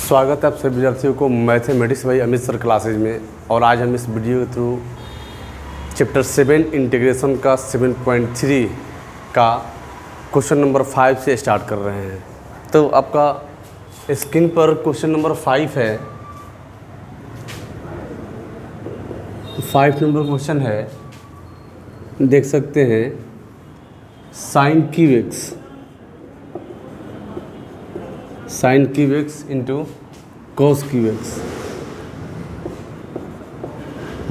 स्वागत है आप सभी विद्यार्थियों को mathematics by Amit sir classes में। और आज हम इस वीडियो के थ्रू चैप्टर 7 इंटीग्रेशन का 7.3 का क्वेश्चन नंबर 5 से स्टार्ट कर रहे हैं। तो आपका स्क्रीन पर क्वेश्चन नंबर 5 है। 5 नंबर क्वेश्चन है, देख सकते हैं, sine cube x into cos cube x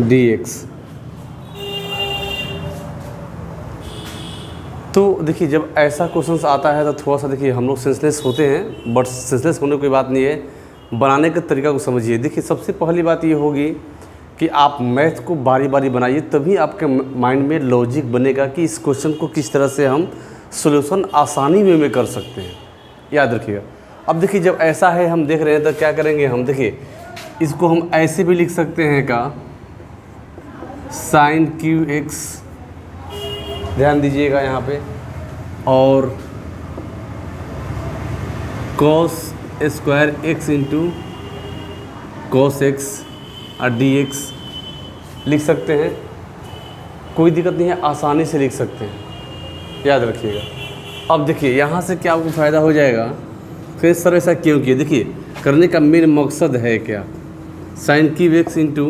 D x. तो देखिए, जब ऐसा क्वेश्चन आता है तो थोड़ा सा देखिए हम लोग सेंसलेस होते हैं, बट सेंसलेस होने की कोई बात नहीं है। बनाने का तरीका को समझिए। देखिए, सबसे पहली बात ये होगी कि आप मैथ को बारी बारी बनाइए, तभी आपके माइंड में लॉजिक बनेगा कि इस क्वेश्चन को किस तरह से हम सॉल्यूशन आसानी में कर सकते हैं। याद रखिएगा। अब देखिए, जब ऐसा है हम देख रहे हैं तो क्या करेंगे हम, देखिए इसको हम ऐसे भी लिख सकते हैं का साइन क्यू एक्स, ध्यान दीजिएगा यहाँ पे, और cos square x into cos x और डी एक्स लिख सकते हैं। कोई दिक्कत नहीं है, आसानी से लिख सकते हैं, याद रखिएगा। अब देखिए यहाँ से क्या आपको फ़ायदा हो जाएगा। फिर सर ऐसा क्यों किया, देखिए करने का मेन मकसद है क्या, sine cube x into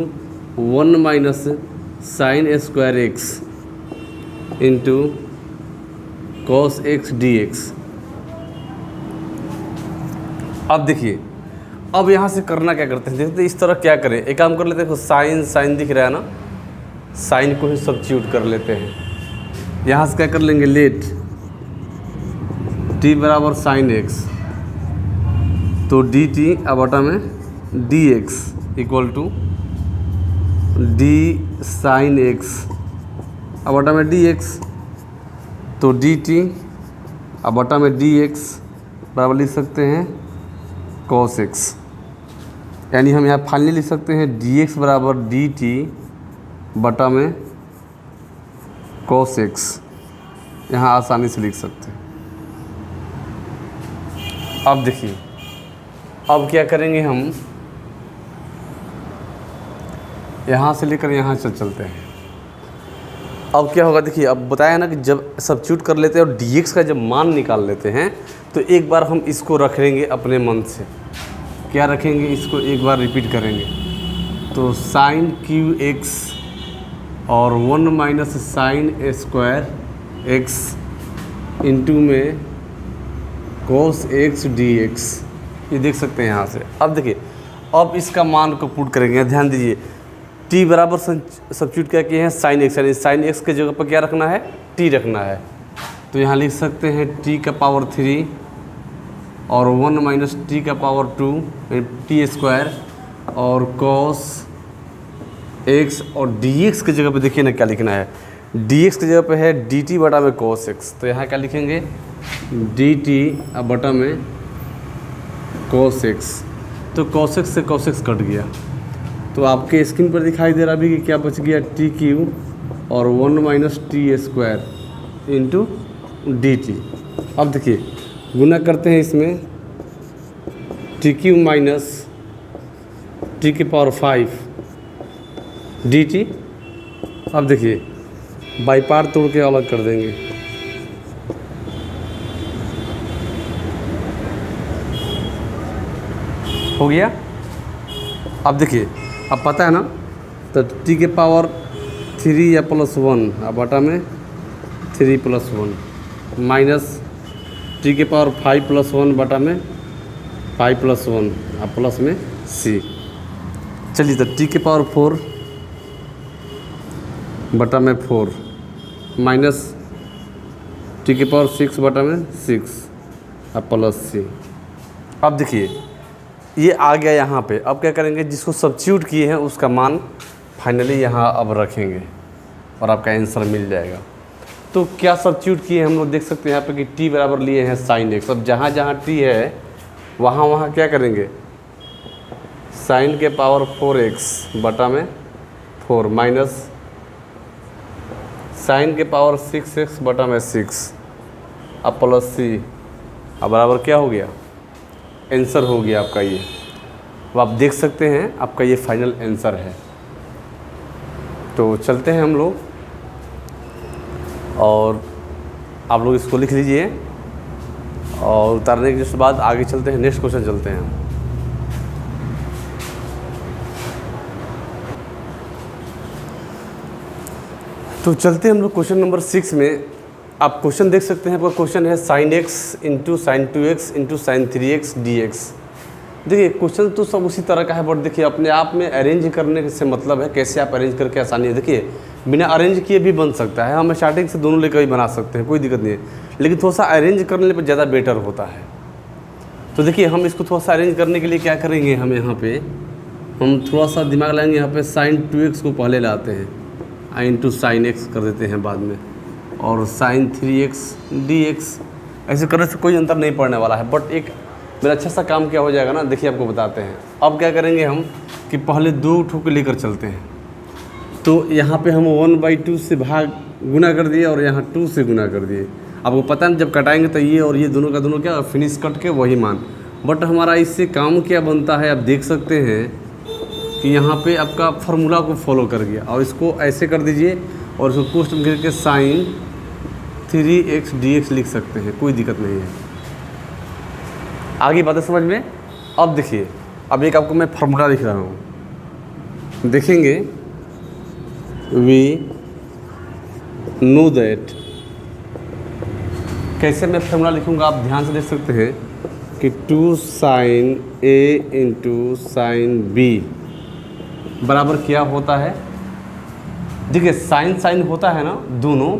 1 minus sine square x into cos x D x. अब देखिए, अब यहाँ से करना क्या करते हैं, देखते इस तरह क्या करें। एक काम कर लेते हैं, साइन दिख रहा है ना, साइन को ही सब्स्टिट्यूट कर लेते हैं। यहाँ से क्या कर लेंगे, लेट टी बराबर साइन एक्स, तो डी टी बटा में d x equal to d sine x बटा में डी एक्स, तो डी टी बटा में डी एक्स बराबर लिख सकते हैं कॉस एक्स। यानी हम यहाँ फाइनली लिख सकते हैं डी एक्स बराबर डी टी बटा में कॉस एक्स। यहाँ आसानी से लिख सकते हैं। अब देखिए, अब क्या करेंगे हम, यहाँ से लेकर यहाँ चलते हैं। अब क्या होगा, देखिए अब बताया ना कि जब सब्स्टिट्यूट कर लेते हैं और dx का जब मान निकाल लेते हैं तो एक बार हम इसको रख लेंगे अपने मन से। क्या रखेंगे, इसको एक बार रिपीट करेंगे। तो साइन क्यू एक्स और 1 minus sine square x into में कॉस एक्स डी एक्स, ये देख सकते हैं यहाँ से। अब देखिए, अब इसका मान को पुट करेंगे। ध्यान दीजिए, t बराबर सब्स्टिट्यूट क्या किए हैं, साइन एक्स, यानी साइन एक्स के जगह पर क्या रखना है, t रखना है। तो यहाँ लिख सकते हैं t का पावर 3 और 1 माइनस t का पावर 2 टी स्क्वायर और कॉस एक्स, और dx के जगह पे देखिए ना क्या लिखना है, dx के जगह पे है dt बटा में कॉस एक्स। तो यहाँ क्या लिखेंगे, dt बटा में कॉस एक्स। तो कॉस एक्स से कॉस एक्स कट गया, तो आपके स्क्रीन पर दिखाई दे रहा भी कि क्या बच गया, टी क्यू और 1 minus T square into D T. अब देखिए गुना करते हैं इसमें, टी क्यू माइनस टी के पावर 5 डी टी। अब देखिए बाई पार्ट तोड़ के अलग कर देंगे। हो गया। अब देखिए, अब पता है ना, तो t के पावर 3 या प्लस 1 बटा में 3 प्लस 1 माइनस t के पावर 5 प्लस 1 बटा में 5 प्लस 1 प्लस में c। चलिए, तो t के पावर 4 बटा में 4 माइनस t के पावर 6 बटा में 6 प्लस c। अब देखिए ये आ गया यहाँ पे। अब क्या करेंगे, जिसको सब्स्टिट्यूट किए हैं उसका मान फाइनली यहाँ अब रखेंगे और आपका आंसर मिल जाएगा। तो क्या सब्स्टिट्यूट किए हम लोग देख सकते हैं यहाँ पे कि t बराबर लिए हैं साइन एक्स। अब जहाँ जहाँ t है वहाँ क्या करेंगे, साइन के पावर 4x बटा में 4 माइनस साइन के पावर 6x बटा में 6 अब प्लस c, अब बराबर क्या हो गया, आंसर हो गया आपका ये। अब आप देख सकते हैं आपका ये फाइनल आंसर है। तो चलते हैं हम लोग, और आप लोग इसको लिख लीजिए, और उतारने के बाद आगे चलते हैं, नेक्स्ट क्वेश्चन चलते हैं। तो चलते हैं हम लोग क्वेश्चन नंबर 6 में। आप क्वेश्चन देख सकते हैं, आपका क्वेश्चन है sin x into sign 2x into sine 3x dx। देखिए क्वेश्चन तो सब उसी तरह का है, बट देखिए अपने आप में अरेंज करने से मतलब है कैसे आप अरेंज करके आसानी है। देखिए बिना अरेंज किए भी बन सकता है, हम स्टार्टिंग से दोनों लेकर भी बना सकते हैं, कोई दिक्कत नहीं है, लेकिन थोड़ा सा अरेंज करने पर ज़्यादा बेटर होता है। तो देखिए हम इसको थोड़ा सा अरेंज करने के लिए क्या करेंगे, हम यहाँ पे हम थोड़ा सा दिमाग लगाएंगे, यहाँ पे sin 2x को पहले लाते हैं, आई इंटू साइन एक्स कर देते हैं बाद में, और साइन 3x dx। ऐसे करने से कोई अंतर नहीं पड़ने वाला है, बट एक मेरा अच्छा सा काम क्या हो जाएगा ना, देखिए आपको बताते हैं। अब क्या करेंगे हम कि पहले 2 ठोक लेकर चलते हैं। तो यहाँ पे हम 1/2 से भाग गुना कर दिए और यहाँ 2 से गुना कर दिए। आपको पता नहीं जब कटाएंगे तो ये और ये दोनों का दोनों क्या फिनिश कट के वही मान, बट हमारा इससे काम क्या बनता है, आप देख सकते हैं कि यहाँ पे आपका फार्मूला को फॉलो कर गया, और इसको ऐसे कर दीजिए और इसको पोस्ट में गिर के साइन 3x dx लिख सकते हैं, कोई दिक्कत नहीं है। आगे बातें समझ में। अब देखिए, अब एक आपको मैं फार्मूला लिख रहा हूँ, देखेंगे वी नो दैट। कैसे मैं फार्मूला लिखूँगा आप ध्यान से देख सकते हैं कि 2 sine a into sine b बराबर क्या होता है। देखिए साइन साइन होता है ना दोनों,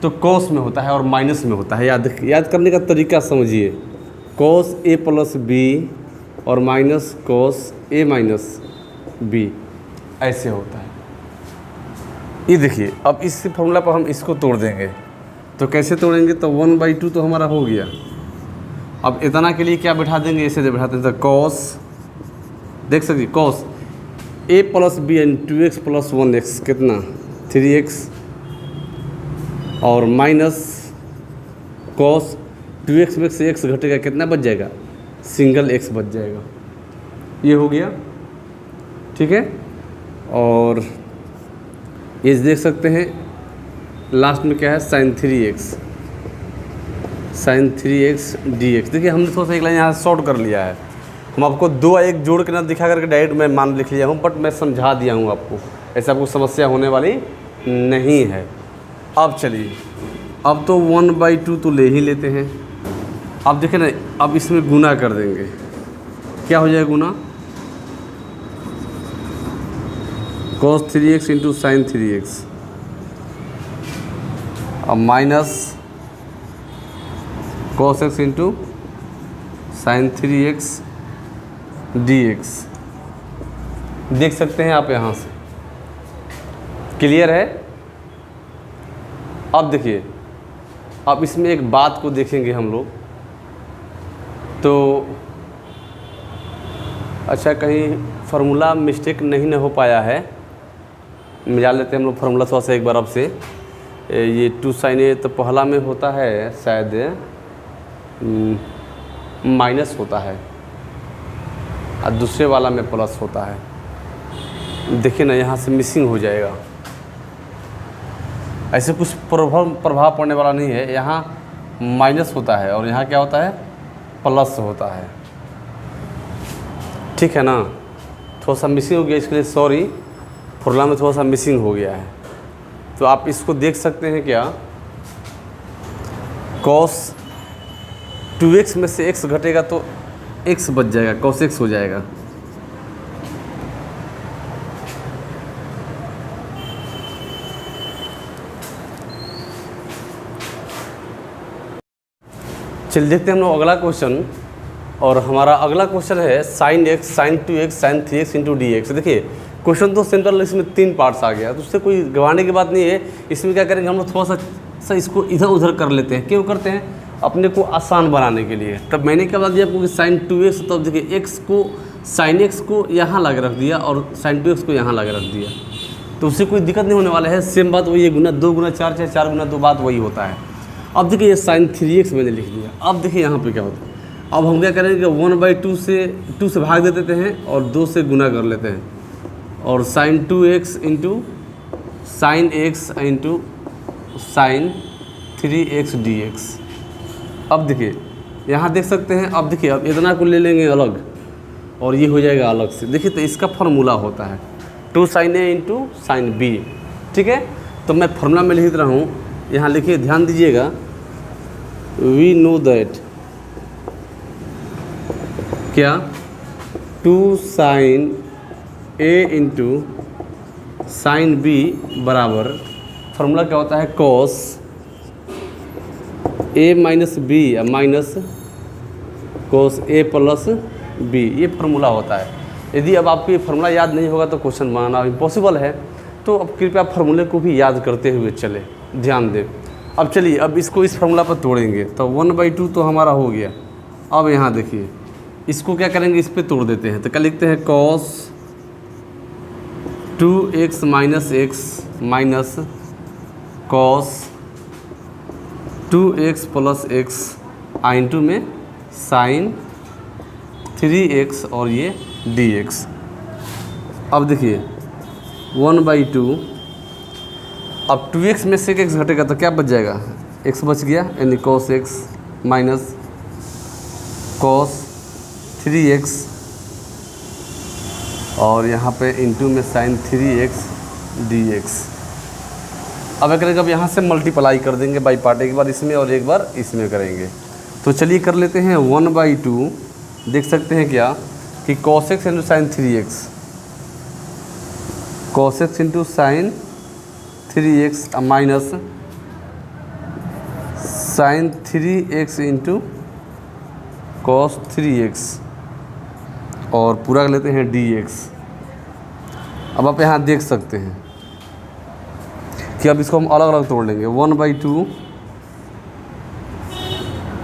तो कॉस में होता है और माइनस में होता है। याद करने का तरीका समझिए, कॉस a प्लस b और minus cos a minus b, ऐसे होता है। ये देखिए अब इस फॉर्मूला पर हम इसको तोड़ देंगे, तो कैसे तोड़ेंगे, तो 1/2 तो हमारा हो गया। अब इतना के लिए क्या बैठा देंगे, ऐसे बैठाते हैं, तो कॉस, देख सकते cos a plus b and 2x plus 1x कितना 3x, और माइनस कॉस 2x में से x घटेगा कितना बच जाएगा, सिंगल x बच जाएगा। ये हो गया, ठीक है। और ये देख सकते हैं लास्ट में क्या है, साइन 3x dx। देखिए हमने थोड़ा सा एक लाइन यहाँ शॉर्ट कर लिया है, हम आपको 2 1 जोड़ के ना दिखा करके डायरेक्ट मैं मान लिख लिया हूँ, बट मैं समझा दिया हूँ आपको, ऐसे आपको समस्या होने वाली नहीं है। अब चलिए, अब तो 1/2 तो ले ही लेते हैं। अब देखें ना, अब इसमें गुना कर देंगे, क्या हो जाएगा गुना, cos 3x into sine 3x, अब minus cos x into sine 3x dx। देख सकते हैं आप यहाँ से, क्लियर है। अब देखिए, अब इसमें एक बात को देखेंगे हम लोग, तो अच्छा कहीं फार्मूला मिस्टेक नहीं ना हो पाया है, मिला लेते हैं हम लोग फार्मूला थोड़ा सा एक बार। अब से ये 2 साइन ए तो पहला में होता है शायद माइनस होता है, और दूसरे वाला में प्लस होता है। देखिए ना यहाँ से मिसिंग हो जाएगा, ऐसे कुछ प्रभाव पड़ने वाला नहीं है। यहाँ माइनस होता है और यहाँ क्या होता है, प्लस होता है, ठीक है ना। थोड़ा सा मिसिंग हो गया, इसके लिए सॉरी, फॉर्मूला में थोड़ा सा मिसिंग हो गया है। तो आप इसको देख सकते हैं क्या, cos 2x में से x घटेगा तो x बच जाएगा, cos x हो जाएगा। चलिए देखते हैं हम लोग अगला क्वेश्चन, और हमारा अगला क्वेश्चन है sin x sin 2x sin 3x into dx। देखिए क्वेश्चन तो सिंपल, इसमें 3 पार्ट्स आ गया, तो उससे कोई घबराने की बात नहीं है। इसमें क्या करेंगे हम लोग, थोड़ा सा इसको इधर उधर कर लेते हैं। क्यों करते हैं, अपने को आसान बनाने के लिए। तब मैंने क्या बता दिया आपको कि sin 2x, तब देखिए x को sin x को यहाँ ला के रख दिया और sin 2x को यहाँ ला के रख दिया, तो उससे कोई दिक्कत नहीं होने वाला है। सेम बात वही है, गुना 2 गुना 4 चाहे 4 गुना 2 बात वही होता है। अब देखिए ये sin 3x मैंने लिख दिया। अब देखिए यहाँ पे क्या होता है, अब हम क्या करेंगे 1/2 से 2 से भाग दे देते हैं और 2 से गुना कर लेते हैं और sin 2x into sine x into sine 3x dx। अब देखिए यहाँ देख सकते हैं, अब देखिए अब इतना को ले लेंगे अलग और ये हो जाएगा अलग से। देखिए तो इसका फार्मूला होता है 2 sin a into sine b। ठीक है, तो मैं फार्मूला में लिख रहा हूँ, यहाँ लिखिए, ध्यान दीजिएगा। वी नो दैट क्या 2 sin a into sine b बराबर, फार्मूला क्या होता है, cos a minus b minus cos a plus b, ये फार्मूला होता है। यदि अब आपको ये फार्मूला याद नहीं होगा तो क्वेश्चन बनाना इम्पॉसिबल है। तो अब कृपया फार्मूले को भी याद करते हुए चले, ध्यान दें। अब चलिए अब इसको इस फार्मूला पर तोड़ेंगे, तो 1/2 तो हमारा हो गया। अब यहाँ देखिए इसको क्या करेंगे, इस पर तोड़ देते हैं। तो क्या लिखते हैं, cos 2x minus x minus cos 2x plus x into में साइन 3x और ये dx। अब देखिए 1/2, अब 2x में से x घटेगा तो क्या बच जाएगा, x बच गया, यानी cos x minus cos 3x और यहाँ पे इंटू में साइन 3x dx। अब क्या करेंगे, अब यहाँ से मल्टीप्लाई कर देंगे बाई पार्ट, एक बार इसमें और एक बार इसमें करेंगे। तो चलिए कर लेते हैं 1/2, देख सकते हैं क्या कि cos x into sine 3x, cos x into sine 3x minus sine 3x into cos 3x और पूरा कर लेते हैं dx। अब आप यहाँ देख सकते हैं कि अब इसको हम अलग अलग तोड़ लेंगे, 1/2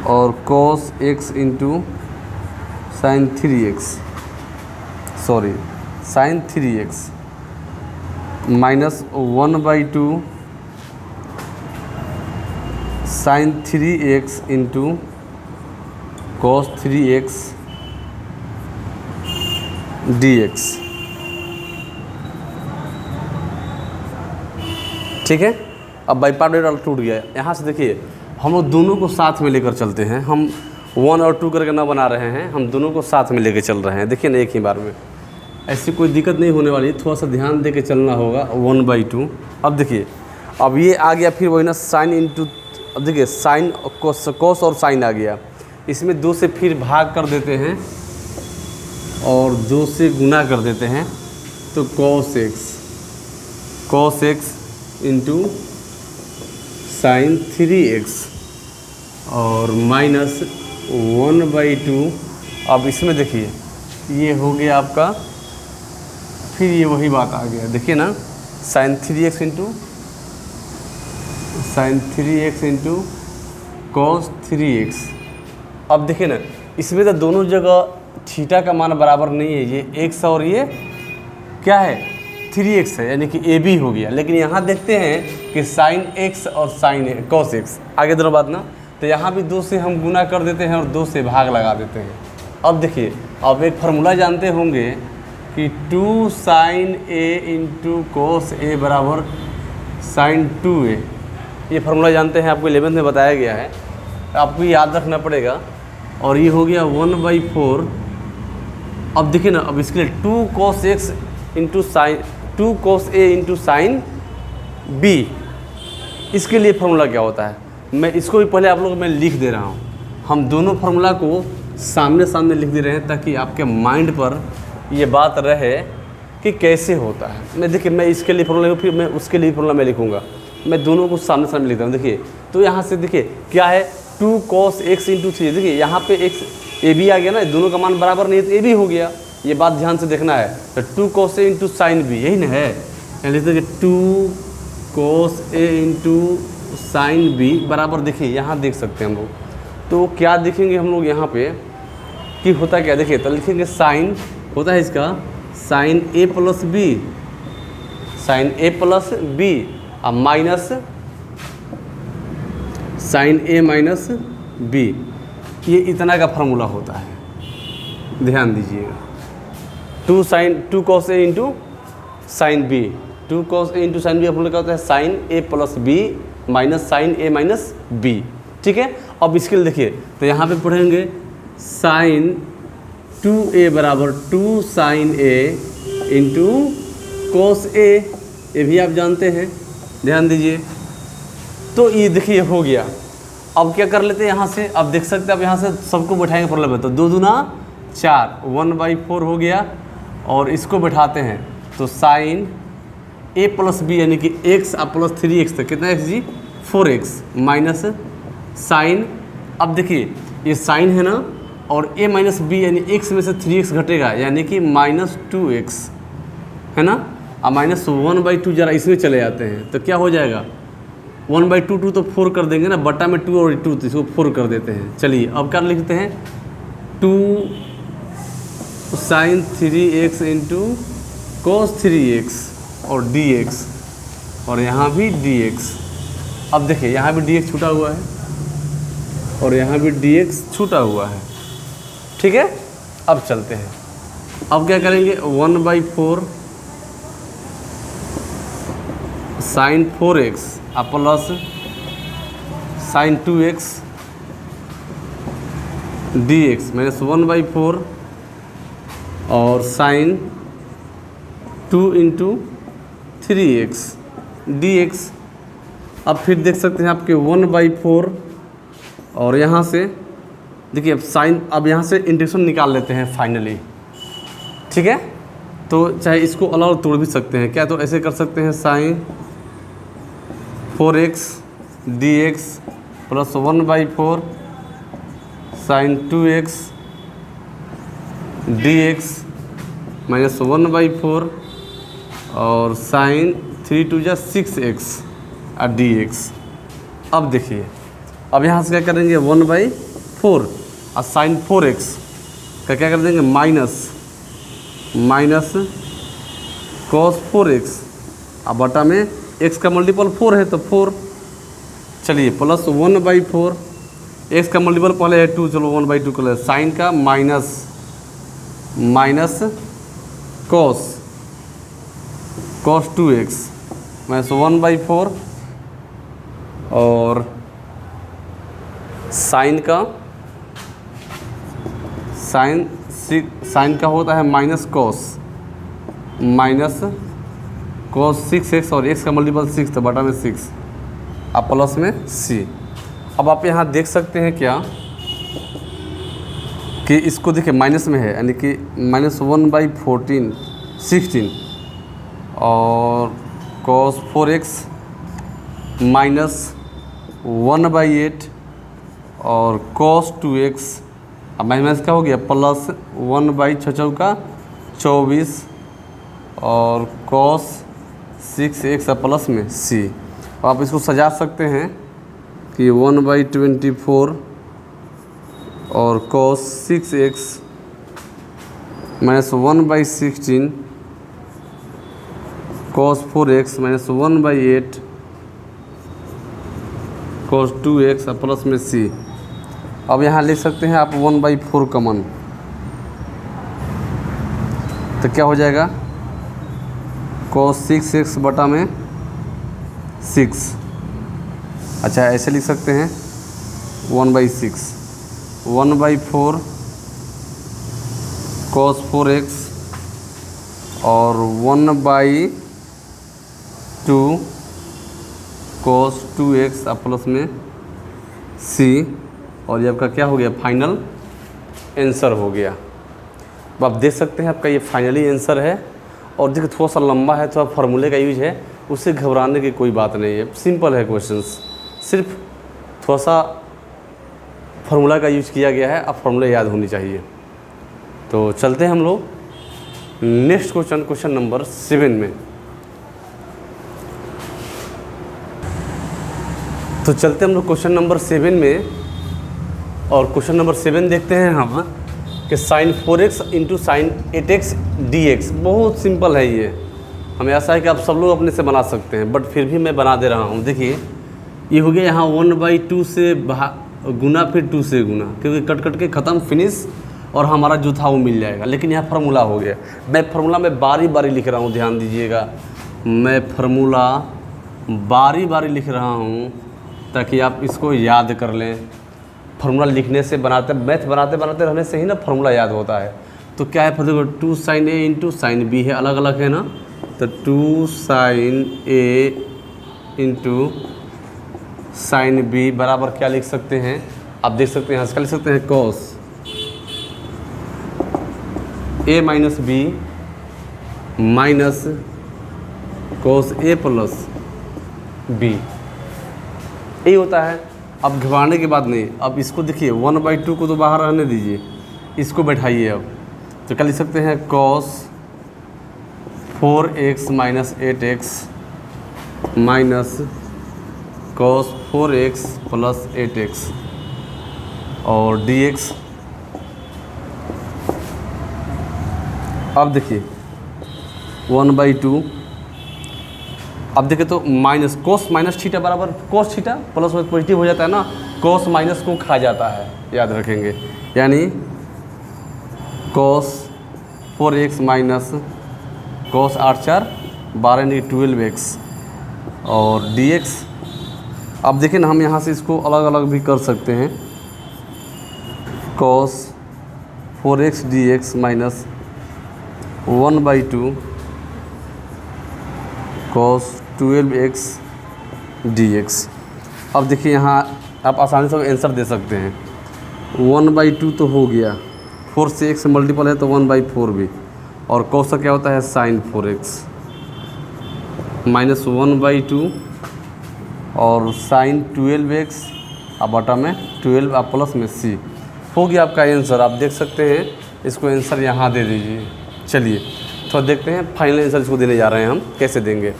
और cos x into sine 3x, sorry sine 3x minus 1/2 sine 3x into cos 3x dx। ठीक है, अब बाई पार्ट टूट गया। यहाँ से देखिए हम लोग दोनों को साथ में लेकर चलते हैं, हम 1 और 2 करके ना बना रहे हैं, हम दोनों को साथ में लेकर चल रहे हैं। देखिए ना एक ही बार में, ऐसी कोई दिक्कत नहीं होने वाली, थोड़ा सा ध्यान दे के चलना होगा। 1/2, अब देखिए अब ये आ गया, फिर वही ना साइन इंटू, अब देखिए साइन कोस और साइन आ गया, इसमें 2 से फिर भाग कर देते हैं और 2 से गुना कर देते हैं, तो cos x into sine 3x और माइनस 1/2। अब इसमें देखिए ये हो गया आपका, फिर ये वही बात आ गया, देखिए ना sign 3x into cos 3x। अब देखिए ना इसमें तो दोनों जगह थीटा का मान बराबर नहीं है, ये x और ये क्या है 3x है, यानी कि AB हो गया। लेकिन यहाँ देखते हैं कि साइन x और साइन cos x, आगे दोनों बात ना, तो यहाँ भी 2 से हम गुना कर देते हैं और 2 से भाग लगा देते हैं। अब देखिए अब एक फार्मूला जानते होंगे कि 2 sin a into cos a बराबर sin 2a, ये फार्मूला जानते हैं, आपको 11th में बताया गया है, आपको याद रखना पड़ेगा। और ये हो गया 1/4। अब देखिए ना, अब इसके लिए 2 cos x into sign 2 cos a into sine b, इसके लिए फार्मूला क्या होता है, मैं इसको भी पहले आप लोगों को मैं लिख दे रहा हूँ। हम दोनों फार्मूला को सामने सामने लिख दे रहे हैं ताकि आपके माइंड पर ये बात रहे कि कैसे होता है। मैं देखिए मैं इसके लिए फार्मूला, फिर मैं उसके लिए फार्मूला मैं लिखूँगा, मैं दोनों को सामने सामने लिखता हूँ। देखिए तो यहाँ से देखिए क्या है 2 cos x इंटू 3, देखिए यहाँ पे x ए बी आ गया ना, दोनों का मान बराबर नहीं है तो ए बी हो गया, ये बात ध्यान से देखना है। तो 2 cos a into sine b, यही ना है, यानी देखिए 2 cos a into sine b बराबर, देखिए यहाँ देख सकते हैं हम लोग। तो क्या देखेंगे हम लोग यहाँ पे कि होता क्या, देखिए तो लिखेंगे साइन होता है इसका sine a plus B, sine a plus B और minus sine a minus B. ये इतना का फार्मूला होता है, ध्यान दीजिएगा। 2 cos A into sine b, 2 cos A into sine b का फॉर्मूला क्या होता है, sine A plus b minus sine A minus b. ठीक है, अब इसके लिए देखिए, तो यहाँ पे पढ़ेंगे साइन 2A बराबर 2 sine A into cos A, ये भी आप जानते हैं, ध्यान दीजिए। तो ये देखिए हो गया। अब क्या कर लेते हैं यहाँ से, अब देख सकते हैं, अब यहाँ से सबको बैठाएंगे प्रॉब्लम है, तो 2 दूना 4, 1/4 हो गया। और इसको बैठाते हैं तो साइन A प्लस बी यानी कि x प्लस 3x तक कितना x जी 4x माइनस साइन, अब देखिए ये साइन है ना, और a माइनस बी यानी x में से 3x घटेगा यानी कि माइनस 2x है ना, अब माइनस 1/2 जरा इसमें चले जाते हैं तो क्या हो जाएगा 1/2, 2 तो 4 कर देंगे ना, बटा में 2 और 2 तो इसको 4 कर देते हैं। चलिए अब क्या लिखते हैं 2 sign 3x into cos 3x और dx, और यहाँ भी dx। अब देखिए यहाँ भी dx छूटा हुआ है और यहाँ भी dx छूटा हुआ है। ठीक है, अब चलते हैं, अब क्या करेंगे 1/4 sine 4x plus sine 2x dx minus 1/4 और साइन 2 इंटू 3x dx। अब फिर देख सकते हैं आपके 1/4 और यहाँ से देखिए अब साइन, अब यहाँ से इंटीग्रेशन निकाल लेते हैं फाइनली। ठीक है, तो चाहे इसको अलग तोड़ भी सकते हैं क्या, तो ऐसे कर सकते हैं sine 4x dx plus 1/4 sine 2x dx minus 1/4 और साइन 3 2 जा 6x dx। अब देखिए अब यहाँ से क्या करेंगे 1/4 और साइन 4x का क्या कर देंगे माइनस कॉस 4x, अब बटा में x का मल्टीपल 4 है तो 4, चलिए प्लस 1/4, x का मल्टीपल पहले है 2, चलो 1/2 कर ले, साइन का माइनस कॉस 2x माइनस 1/4 और साइन का होता है माइनस कॉस 6x और x का मल्टीपल 6 तो बटा में 6, अब प्लस में c। अब आप यहाँ देख सकते हैं क्या कि इसको देखिए माइनस में है यानी कि माइनस 1/14 16 और कॉस 4x माइनस 1/8 और कॉस 2x, अब माइनस का हो गया प्लस 1/6 का 24 और कॉस 6x प्लस में c। आप इसको सजा सकते हैं कि 1/24 और cos 6x minus 1/16 cos 4x minus 1/8 cos 2x plus में c। अब यहाँ लिख सकते हैं आप 1/4 कॉमन, तो क्या हो जाएगा कॉस 6x बटा में 6। अच्छा ऐसे लिख सकते हैं 1/6 1/4 कॉस 4x और 1/2 कॉस 2x प्लस में c, और ये आपका क्या हो गया फाइनल आंसर हो गया। अब आप देख सकते हैं आपका ये फाइनली आंसर है। और देखिए थोड़ा सा लंबा है, थोड़ा फार्मूले का यूज है, उससे घबराने की कोई बात नहीं है, सिंपल है क्वेश्चंस, सिर्फ थोड़ा सा फार्मूला का यूज किया गया है, अब फार्मूले याद होनी चाहिए। तो चलते हैं हम लोग नेक्स्ट क्वेश्चन नंबर 7 में। तो चलते हम लोग क्वेश्चन नंबर 7 में, और क्वेश्चन नंबर 7 देखते हैं हम कि sine 4x into sine 8x dx। बहुत सिंपल है ये, हमें ऐसा है कि आप सब लोग अपने से बना सकते हैं, बट फिर भी मैं बना दे रहा हूँ। देखिए ये हो गया यहाँ 1/2 से गुना फिर 2 से गुना, क्योंकि कट कट के ख़त्म फिनिश और हमारा जो था वो मिल जाएगा। लेकिन यहाँ फार्मूला हो गया, मैं फार्मूला में बारी बारी लिख रहा हूँ, ध्यान दीजिएगा, मैं फार्मूला बारी बारी लिख रहा हूँ ताकि आप इसको याद कर लें। फार्मूला लिखने से बनाते, मैथ बनाते बनाते रहने से ही ना फार्मूला याद होता है। तो क्या है, देखो 2 sin A into sine b है, अलग अलग है ना, तो 2 sin A into sine b बराबर क्या लिख सकते हैं, आप देख सकते हैं यहाँ से क्या लिख सकते हैं, cos A minus b minus cos A plus b, यही होता है। अब घबराने के बाद नहीं, अब इसको देखिए 1/2 को तो बाहर रहने दीजिए, इसको बैठाइए। अब तो क्या लिख सकते हैं, cos 4x minus 8x minus cos 4x plus 8x और dx। अब देखिए 1/2, अब देखिए तो माइनस कोस माइनस थीटा बराबर कोस थीटा प्लस में पॉजिटिव हो जाता है ना, कोस माइनस को खा जाता है, याद रखेंगे, यानी कोस 4x माइनस कोस 8 4 12 नहीं 12x और dx। अब देखिए ना, हम यहाँ से इसको अलग अलग भी कर सकते हैं, कोस 4x dx minus 1/2 cos 12x dx। अब देखिए यहाँ आप आसानी से आंसर दे सकते हैं, 1/2 तो हो गया, 4 से x मल्टीपल है तो 1/4 भी, और cos का क्या होता है sin 4x माइनस 1/2 और sin 12x अब बटा में 12 आप प्लस में c, हो गया आपका आंसर। आप देख सकते हैं, इसको आंसर यहाँ दे दीजिए। चलिए तो देखते हैं फाइनल आंसर इसको देने जा रहे हैं हम, कैसे देंगे।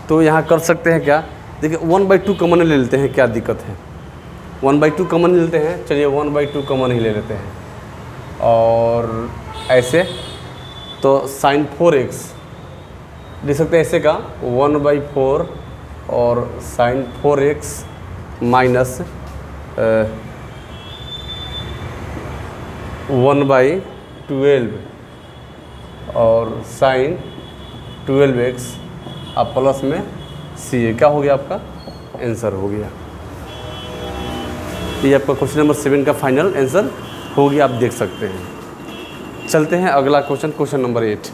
तो यहाँ कर सकते हैं क्या, देखिए 1/2 कॉमन ले लेते हैं, क्या दिक्कत है, 1/2 कॉमन लेते हैं, चलिए 1/2 कॉमन ही ले लेते हैं। और ऐसे तो sin 4x लिख सकते हैं ऐसे का 1/4 और sin 4x माइनस 1/12 और sin 12x अब प्लस में सी, क्या हो गया आपका आंसर हो गया। ये आपका क्वेश्चन नंबर 7 का फाइनल आंसर हो गया, आप देख सकते हैं। चलते हैं अगला क्वेश्चन, क्वेश्चन नंबर 8।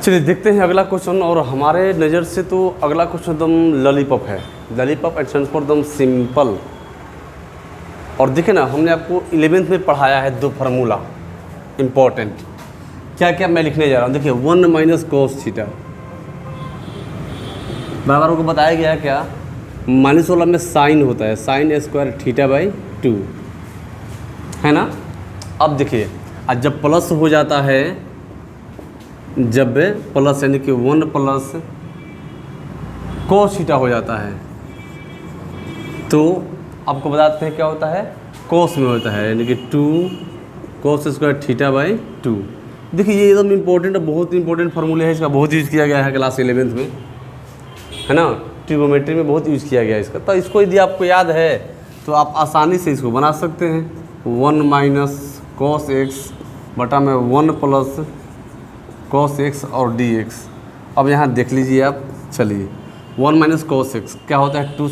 चलिए देखते हैं अगला क्वेश्चन, और हमारे नज़र से तो अगला क्वेश्चन एकदम लॉलीपॉप है, लॉलीपॉप एंड स्टैंड्स फॉर एकदम सिंपल। और देखिए ना, हमने आपको 11th में पढ़ाया है 2 फार्मूला इम्पोर्टेंट, क्या क्या मैं लिखने जा रहा हूँ। देखिए 1 माइनस कोस थीटा बराबर को बताया गया है क्या, माइनस वाला में साइन होता है, साइन स्क्वायर थीटा बाई 2 है ना। अब देखिए आज जब प्लस हो जाता है, जब प्लस यानी कि 1 प्लस कोस थीटा हो जाता है, तो आपको बताते हैं क्या होता है, कोस में होता है, यानी कि 2 कोस स्क्वायर थीटा बाई 2। देखिए ये एकदम इम्पोर्टेंट, बहुत इंपॉर्टेंट फार्मूले है, इसका बहुत यूज़ किया गया है क्लास 11th में, है ना, ट्रिगोनोमेट्री में बहुत यूज़ किया गया है इसका। तो इसको यदि आपको याद है तो आप आसानी से इसको बना सकते हैं, 1 माइनस कोस एक्स बटा में 1 प्लस कोस एक्स और डी एक्स। अब यहाँ देख लीजिए आप, चलिए 1 माइनस कोस एक्स क्या होता है, 2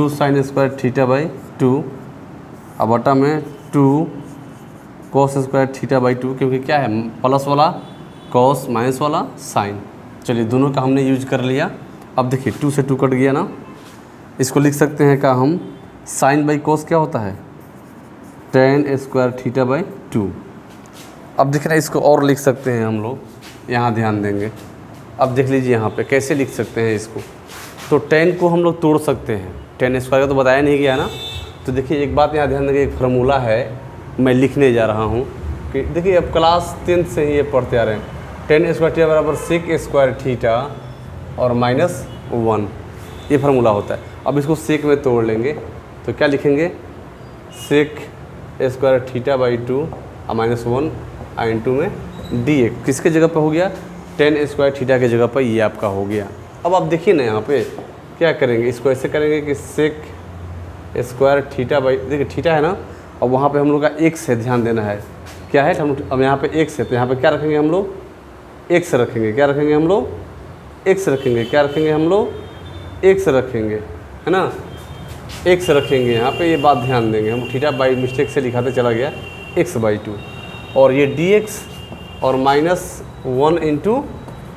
साइन स्क्वायर थीटा बाई 2 अब बटा में 2 कोस स्क्वायर थीटा बाई 2, क्योंकि क्या है प्लस वाला कोस माइनस वाला साइन। चलिए दोनों का हमने यूज कर लिया। अब देखिए 2 से 2 कट गया ना, इसको लिख सकते हैं क्या हम, साइन बाई कोस क्या होता है tan स्क्वायर थीटा बाई 2। अब देख रहे हैं, इसको और लिख सकते हैं हम लोग, यहाँ ध्यान देंगे। अब देख लीजिए यहाँ पे कैसे लिख सकते हैं इसको, तो tan को हम लोग तोड़ सकते हैं, tan स्क्वायर का तो बताया नहीं गया ना। तो देखिए एक बात यहाँ ध्यान देंगे, एक फार्मूला है मैं लिखने जा रहा हूँ कि देखिए अब क्लास 10th से ही ये पढ़ते आ रहे हैं, tan स्क्वायर थीटा बराबर सेक स्क्वायर थीटा और माइनस 1, ये फार्मूला होता है। अब इसको सेक में तोड़ लेंगे तो क्या लिखेंगे, सेक स्क्वायर थीटा बाई 2 और माइनस 1 इन 2 में डी एक्स, किसके जगह पर हो गया, tan स्क्वायर थीटा के जगह पर ये आपका हो गया। अब आप देखिए ना यहाँ पे क्या करेंगे, इसको ऐसे करेंगे कि सेक स्क्वायर थीटा बाई, देखिए थीटा है ना, और वहाँ पे हम लोग का एक्स है, ध्यान देना है क्या है, हम अब यहाँ पे एक्स है तो यहाँ पे क्या रखेंगे हम लोग, एक्स रखेंगे, क्या रखेंगे हम लोग, एक्स रखेंगे, क्या रखेंगे हम लोग, एक्स रखेंगे, है ना, एक्स रखेंगे यहाँ पे, ये बात ध्यान देंगे। हम थीटा बाई मिस्टेक से लिखाते चला गया x/2, और ये dx और -1 इंटू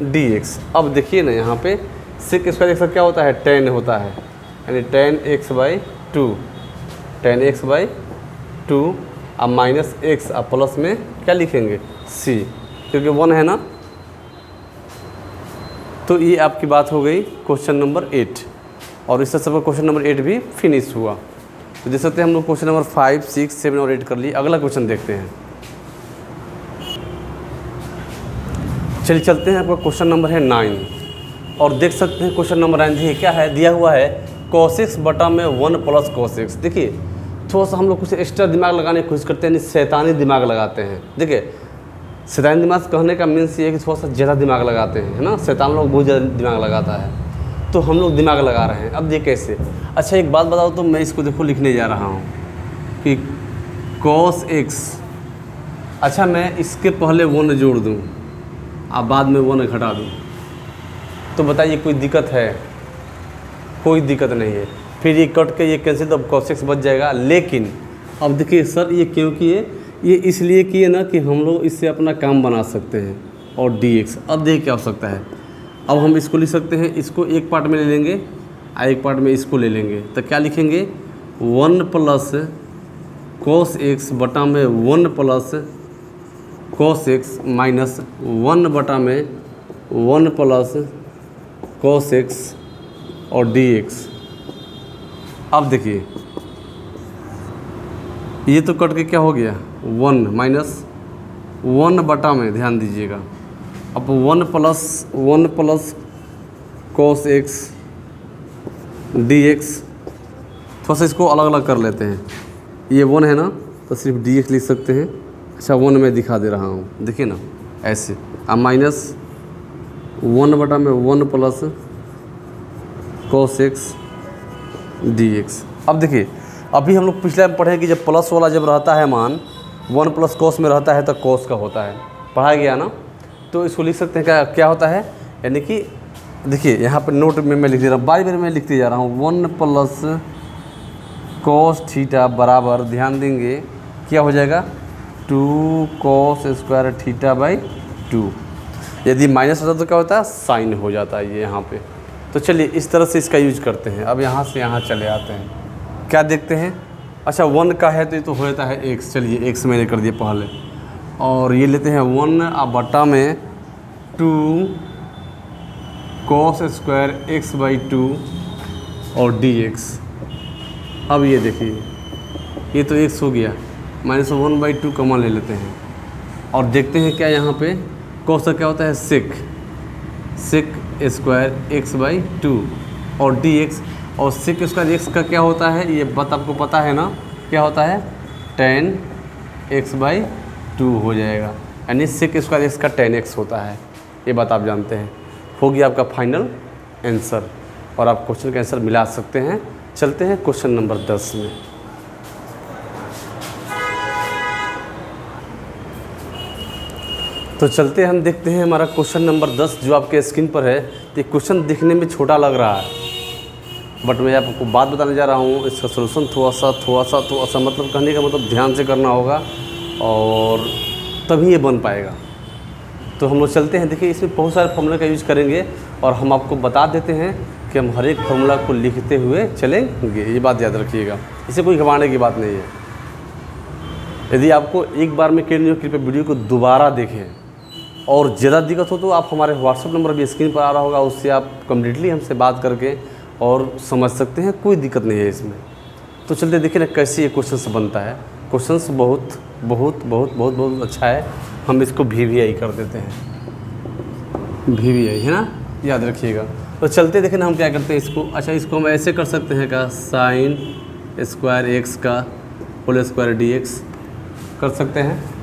डी एक्स। अब देखिए ना यहाँ पे सेक स्क्वायर एक्स क्या होता है, 10 होता है, यानी 10x/2, 10x/2, अब -x, अब प्लस में क्या लिखेंगे c, क्योंकि 1 है ना। तो ये आपकी बात हो गई क्वेश्चन नंबर 8, और इससे सब क्वेश्चन नंबर 8 भी फिनिश हुआ। तो देख सकते हैं हम लोग क्वेश्चन नंबर 5, 6, 7 और 8 कर लिए। अगला क्वेश्चन देखते हैं। चलिए चलते हैं, आपका क्वेश्चन नंबर है 9, और देख सकते हैं क्वेश्चन नंबर 9 देखिए क्या है, दिया हुआ है cos x बटा में 1 + cos x। देखिए थोड़ा सा हम लोग कुछ एक्स्ट्रा दिमाग लगाने की कोशिश करते हैं, यानी शैतानी दिमाग लगाते हैं। देखिए शैतानी दिमाग कहने का मीन्स ये है कि थोड़ा सा ज़्यादा दिमाग लगाते हैं, है ना, शैतान लोग बहुत ज़्यादा दिमाग लगाता है, तो हम लोग दिमाग लगा रहे हैं। अब ये कैसे, अच्छा एक बात बताओ, तो मैं इसको देखो लिखने जा रहा हूँ कि cos x, अच्छा मैं इसके पहले 1 जोड़ दूँ अब बाद में 1 घटा दूँ, तो बताइए कोई दिक्कत है, कोई दिक्कत नहीं है। फिर ये कट के ये कैंसिल, तो अब cos x बच जाएगा। लेकिन अब देखिए सर ये क्यों किए, ये इसलिए किए ना कि हम लोग इससे अपना काम बना सकते हैं, और dx। अब देखिए क्या हो सकता है, अब हम इसको लिख सकते हैं, इसको एक पार्ट में ले लेंगे और एक पार्ट में इसको ले लेंगे, तो क्या लिखेंगे 1 + cos x बटा में 1 + cos x माइनस 1 बटा में 1 + cos x और dx। अब देखिए ये तो कट के क्या हो गया 1 माइनस 1 बटा में, ध्यान दीजिएगा, अब 1 + cos x dx। थोड़ा सा इसको अलग अलग कर लेते हैं, ये 1 है ना तो सिर्फ dx लिख सकते हैं। अच्छा 1 मैं दिखा दे रहा हूँ, देखिए ना ऐसे, अब -1 बटा में 1 + cos x dx। अब देखिए अभी हम लोग पिछले में पढ़े कि जब प्लस वाला जब रहता है मान 1 + cos में रहता है तो cos का होता है, पढ़ा गया ना। तो इसको लिख सकते हैं क्या होता है, यानी कि देखिए यहाँ पर नोट में मैं लिख दे रहा हूँ, बारी बारी मैं लिखते जा रहा हूँ, 1 + cos थीटा बराबर, ध्यान देंगे क्या हो जाएगा 2 cos स्क्वायर θ/2। यदि माइनस होता तो क्या होता है, साइन हो जाता है ये यहाँ पे। तो चलिए इस तरह से इसका यूज करते हैं। अब यहाँ से यहाँ चले आते हैं, क्या देखते हैं, अच्छा 1 का है तो ये तो हो जाता है x, चलिए x मैंने कर दिया पहले, और ये लेते हैं 1 बटा में 2 cos स्क्वायर x/2 और dx। अब ये देखिए ये तो x हो गया, -1/2 कॉमन ले लेते हैं, और देखते हैं क्या यहाँ पे cos का क्या होता है सेक स्क्वायर x/2 और dx, और सेक स्क्वायर x का क्या होता है ये बात आपको पता है ना, क्या होता है tan x/2 हो जाएगा, यानी सेक स्क्वायर x का tan x होता है, ये बात आप जानते हैं। हो गया आपका फाइनल आंसर, और आप क्वेश्चन का आंसर मिला सकते हैं। चलते हैं क्वेश्चन नंबर 10 में। तो चलते हम देखते हैं हमारा क्वेश्चन नंबर 10 जो आपके स्क्रीन पर है। तो क्वेश्चन दिखने में छोटा लग रहा है, बट मैं आपको बात बताने जा रहा हूँ, इसका सोल्यूशन थोड़ा सा मतलब कहने का मतलब ध्यान से करना होगा और तभी ये बन पाएगा। तो हम लोग चलते हैं, देखिए इसमें बहुत सारे फॉर्मूला का यूज करेंगे, और हम आपको बता देते हैं कि हम हर एक फार्मूला को लिखते हुए चलेंगे, ये बात याद रखिएगा, इसे कोई घबराने की बात नहीं है। यदि आपको एक बार में क्लियर नहीं हो, कृपया वीडियो को दोबारा देखें, और ज़्यादा दिक्कत हो तो आप हमारे व्हाट्सअप नंबर भी स्क्रीन पर आ रहा होगा, उससे आप कम्प्लीटली हमसे बात करके और समझ सकते हैं, कोई दिक्कत नहीं है इसमें। तो चलते देखिए ना कैसे ये क्वेश्चन बनता है। क्वेश्चन बहुत बहुत बहुत बहुत बहुत अच्छा है, हम इसको VVI कर देते हैं, VVI है ना, याद रखिएगा। तो चलते देखें ना हम क्या करते हैं इसको। अच्छा इसको हम ऐसे कर सकते हैं का sin स्क्वायर x का होल स्क्वायर dx कर सकते हैं।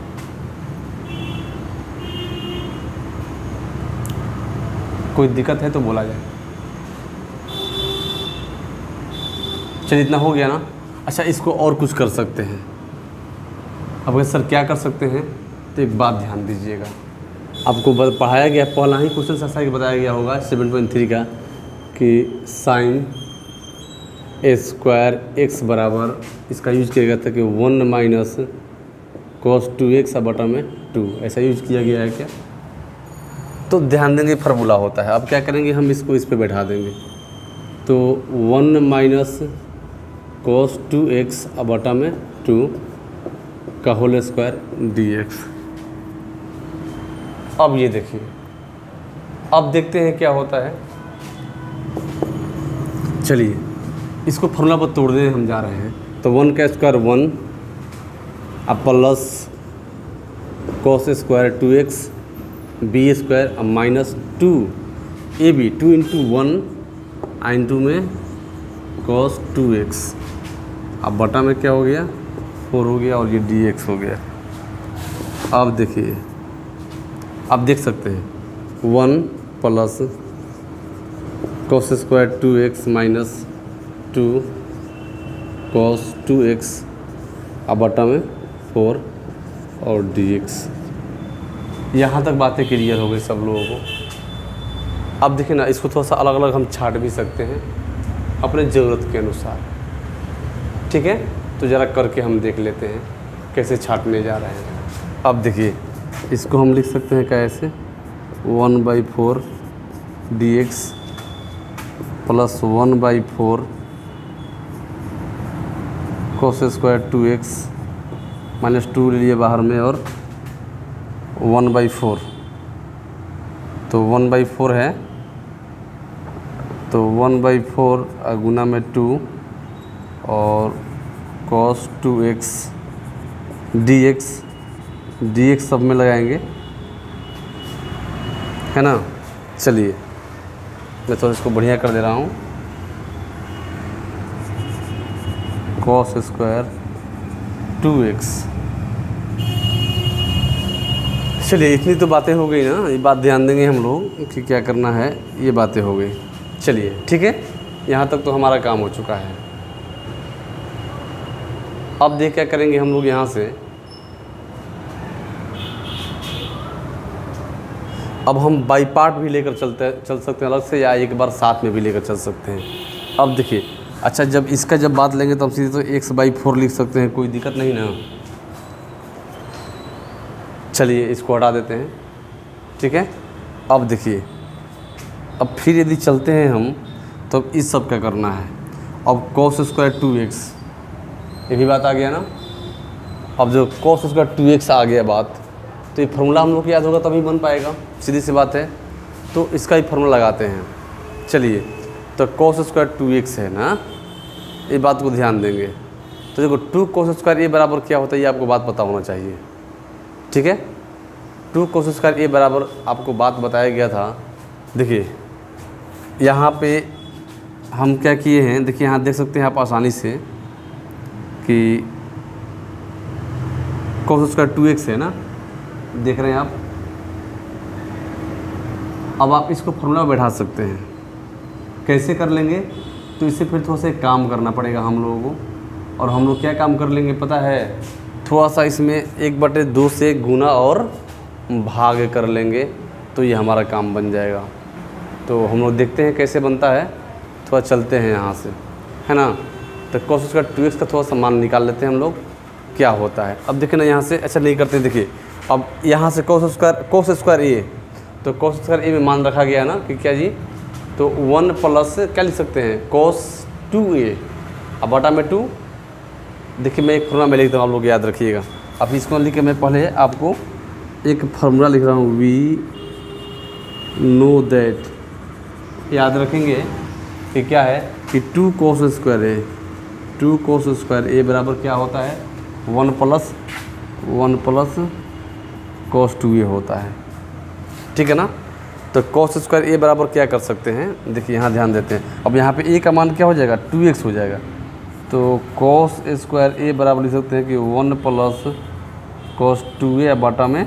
कोई दिक्कत है तो बोला जाए। चलिए इतना हो गया ना। अच्छा इसको और कुछ कर सकते हैं। अब अगर सर क्या कर सकते हैं, तो एक बात ध्यान दीजिएगा, आपको पढ़ाया गया, पहला ही क्वेश्चन ऐसा ही बताया गया होगा 7.3 का कि साइन ए स्क्वायर एक्स बराबर, इसका यूज किया गया था कि 1 माइनस cos 2x बटा में 2, ऐसा यूज किया गया है क्या। तो ध्यान देंगे फार्मूला होता है। अब क्या करेंगे, हम इसको इस पे बैठा देंगे, तो 1 माइनस cos 2x बटा में 2 का होल स्क्वायर dx। अब ये देखिए, अब देखते हैं क्या होता है। चलिए इसको फार्मूला पर तोड़ दें, हम जा रहे हैं। तो 1 का स्क्वायर 1 अब plus cos square 2x B square अब minus 2 A B 2 into 1 into में cos 2x अब बटा में क्या हो गया 4 हो गया, और ये dx हो गया। अब देखिए, आप देख सकते हैं 1 plus cos square 2x minus 2 cos 2x अब बटा में 4 और dx। यहाँ तक बातें क्लियर हो गई सब लोगों को। अब देखिए ना, इसको थोड़ा सा अलग अलग हम छाट भी सकते हैं अपने ज़रूरत के अनुसार, ठीक है। तो ज़रा करके हम देख लेते हैं कैसे छाटने जा रहे हैं। अब देखिए, इसको हम लिख सकते हैं कैसे, 1/4 dx plus 1/4 cos square 2x minus 2 ले लिए बाहर में, और 1/4, तो 1/4 है, तो 1/4 गुना में 2 और cos 2x dx सब में लगाएंगे, है ना। चलिए मैं थोड़ा इसको बढ़िया कर दे रहा हूँ, cos स्क्वायर 2x। चलिए इतनी तो बातें हो गई ना, ये बात ध्यान देंगे हम लोग कि क्या करना है, ये बातें हो गई। चलिए ठीक है, यहाँ तक तो हमारा काम हो चुका है। अब देख क्या करेंगे हम लोग, यहाँ से अब हम बाई पार्ट भी लेकर चल सकते हैं अलग से, या एक बार साथ में भी लेकर चल सकते हैं। अब देखिए, अच्छा जब इसका जब बात लेंगे तो हम सीधे तो x/4 लिख सकते हैं, कोई दिक्कत नहीं ना। चलिए इसको हटा देते हैं, ठीक है। अब देखिए, अब फिर यदि चलते हैं हम, तो अब इस सब क्या करना है। अब cos स्क्वायर 2x, ये भी बात आ गया ना। अब जो cos स्क्वायर 2x आ गया बात, तो ये फार्मूला हम लोग को याद होगा तभी बन पाएगा, सीधी सी बात है। तो इसका ही फार्मूला लगाते हैं। चलिए, तो cos स्क्वायर 2x है ना, ये बात को ध्यान देंगे। तो देखो 2 cos स्क्वायर ए बराबर क्या होता है, ये आपको बात पता होना चाहिए, ठीक है। 2 cos स्क्वायर ए बराबर आपको बात बताया गया था। देखिए यहाँ पे हम क्या किए हैं, देखिए यहाँ देख सकते हैं आप आसानी से कि cos स्क्वायर 2x है ना, देख रहे हैं आप। अब आप इसको फॉर्मूला बैठा सकते हैं, कैसे कर लेंगे, तो इससे फिर थोड़ा सा काम करना पड़ेगा हम लोगों को। और हम लोग क्या काम कर लेंगे पता है, थोड़ा सा इसमें 1/2 से गुना और भाग कर लेंगे, तो ये हमारा काम बन जाएगा। तो हम लोग देखते हैं कैसे बनता है, थोड़ा चलते हैं यहाँ से, है ना। तो cos स्क्वायर 2x का थोड़ा सा मान निकाल लेते हैं हम लोग, क्या होता है। अब देखिए ना यहाँ से, अच्छा नहीं करते, देखिए अब यहाँ से cos स्क्वायर ए, तो cos स्क्वायर ए में मान रखा गया है ना कि क्या जी, तो 1 प्लस क्या लिख सकते हैं cos 2a अब बटा में 2। देखिए मैं एक फार्मूला में लिखता हूँ, आप लोग याद रखिएगा। अब इसको लिख के मैं पहले आपको एक फार्मूला लिख रहा हूँ, वी नो दैट, याद रखेंगे कि क्या है कि 2 cos स्क्वायर ए, 2 cos स्क्वायर ए बराबर क्या होता है 1 प्लस cos 2a होता है, ठीक है ना। तो cos स्क्वायर ए बराबर क्या कर सकते हैं, देखिए यहाँ ध्यान देते हैं। अब यहाँ पे ए का मान क्या हो जाएगा 2x हो जाएगा, तो cos स्क्वायर ए बराबर लिख सकते हैं कि 1 प्लस cos 2a बटा में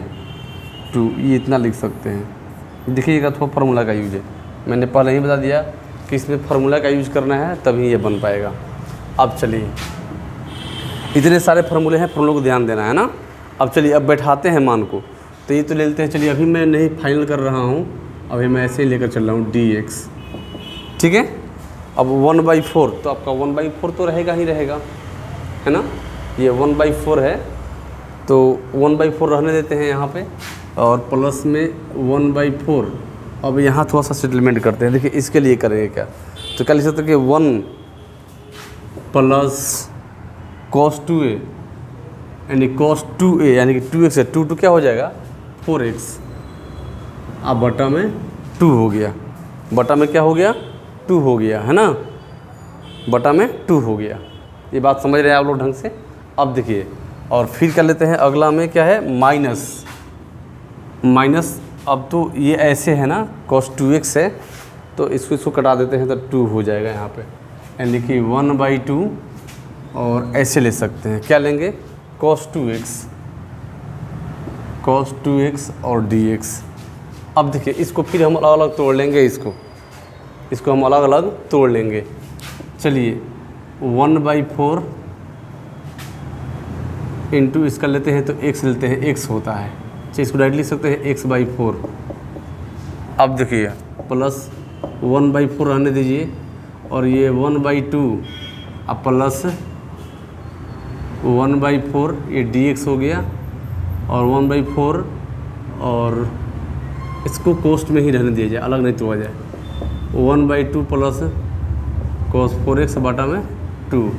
2, ये इतना लिख सकते हैं। देखिएगा थोड़ा फार्मूला का यूज है, मैंने पहले ही बता दिया कि इसमें फार्मूला का यूज करना है तभी ये बन पाएगा। अब चलिए इतने सारे फार्मूले हैं, फार्मूलों को ध्यान देना है ना। अब चलिए अब बैठाते हैं मान को, तो ये तो ले लेते हैं। चलिए अभी मैं नहीं फाइनल कर रहा हूँ, अभी मैं ऐसे ही लेकर चल रहा हूँ dx, ठीक है। अब 1/4 तो आपका 1/4 तो रहेगा ही रहेगा, है ना। ये 1/4 है तो 1/4 रहने देते हैं यहाँ पे, और प्लस में 1/4। अब यहाँ थोड़ा सा सेटलमेंट करते हैं। देखिए इसके लिए करेंगे क्या, तो क्या लिख सकते हैं कि 1 प्लस cos 2a यानी cos 2a यानी कि 2x है, 2 क्या हो जाएगा 4x, अब बटा में 2 हो गया, बटा में क्या हो गया 2 हो गया, है ना, बटा में 2 हो गया। ये बात समझ रहे हैं आप लोग ढंग से। अब देखिए और फिर कर लेते हैं अगला में क्या है माइनस। अब तो ये ऐसे है ना cos 2x है, तो इसको कटा देते हैं तो 2 हो जाएगा यहाँ पे, यानी कि 1/2। और ऐसे ले सकते हैं, क्या लेंगे cos 2x और dx। अब देखिए इसको फिर हम अलग अलग तोड़ लेंगे, इसको हम अलग अलग तोड़ लेंगे। चलिए 1/4 इंटू इसका लेते हैं तो x लेते हैं, x होता है, चलिए इसको डायरेक्ट लिख सकते हैं x/4। अब देखिए प्लस 1/4 रहने दीजिए, और ये 1/2 अब प्लस 1/4 ये dx हो गया, और 1/4 और इसको कोस्ट में ही रहने दिया जाए, अलग नहीं तोड़ा जाए। 1/2 प्लस cos 4x बटा में 2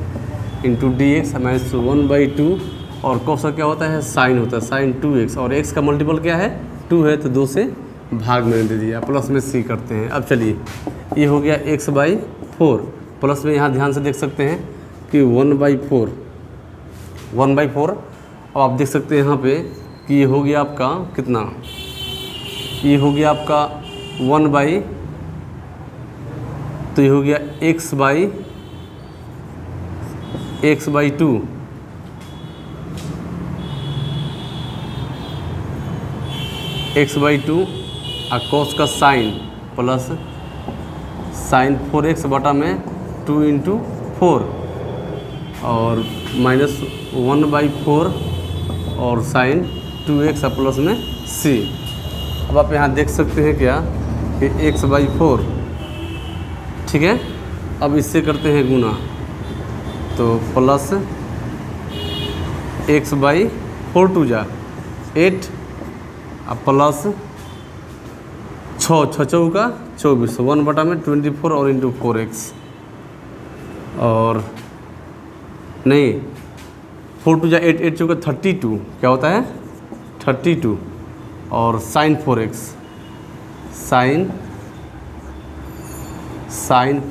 इंटू dx माइनस 1/2, और cos का क्या होता है साइन होता है, साइन 2x, और x का मल्टीपल क्या है 2 है, तो 2 से भाग में दे दिया, प्लस में c करते हैं। अब चलिए ये हो गया x/4, प्लस में यहाँ ध्यान से देख सकते हैं कि 1/4। अब आप देख सकते हैं यहाँ पे कि ये हो गया आपका कितना, ये हो गया आपका 1/, तो ये हो गया x/2 और cos का साइन प्लस साइन 4x बटा में 2 इंटू 4 और माइनस 1/4 और साइन 2x प्लस में c। अब आप यहाँ देख सकते हैं क्या कि x/4, ठीक है। अब इससे करते हैं गुना, तो प्लस x/4 2 जा 8 अब प्लस 6 का 24 1 बटा में 24 और इंटू 4x, और नहीं 4 2 जा 8 8 चौका 32 क्या होता है 32, और साइन 4x साइन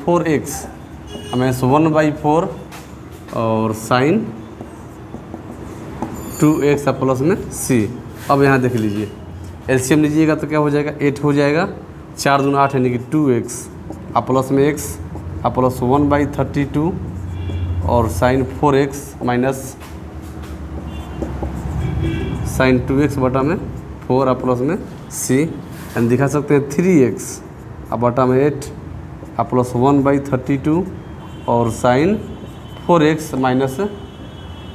4x हमें 1/4 और साइन 2x प्लस में c। अब यहाँ देख लीजिए एलसीएम लीजिएगा तो क्या हो जाएगा 8 हो जाएगा, 4 दूना 8 यानी कि 2x प्लस में x प्लस 1/32 और sign 4x minus sign 2x बटा में 4 प्लस में c, एंड दिखा सकते हैं 3x बटा में 8 प्लस 1/32 और साइन 4x माइनस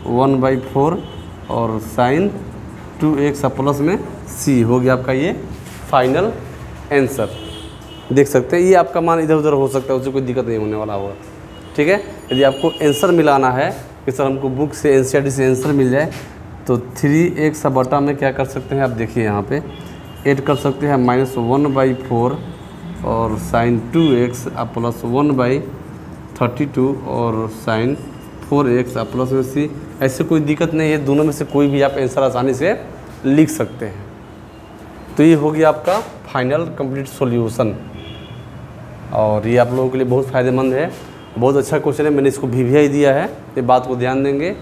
1/4 और साइन 2x प्लस में c हो गया आपका ये फाइनल आंसर। देख सकते हैं ये आपका मान इधर उधर हो सकता है, उससे कोई दिक्कत नहीं होने वाला होगा, ठीक है। यदि आपको आंसर मिलाना है कि सर हमको बुक से एनसीईआरटी से आंसर मिल जाए, तो 3x बटा में क्या कर सकते हैं आप देखिए यहाँ पे 8 कर सकते हैं माइनस 1/4 और साइन 2x प्लस 1/32 और साइन 4x प्लस में c। ऐसे कोई दिक्कत नहीं है, दोनों में से कोई भी आप आंसर आसानी से लिख सकते हैं। तो ये हो गया आपका फाइनल कंप्लीट सॉल्यूशन, और ये आप लोगों के लिए बहुत फ़ायदेमंद है, बहुत अच्छा क्वेश्चन है। मैंने इसको VVI दिया है, ये बात को ध्यान देंगे,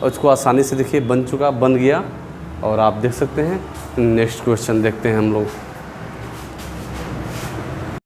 और इसको आसानी से देखिए बन गया, और आप देख सकते हैं। नेक्स्ट क्वेश्चन देखते हैं हम लोग।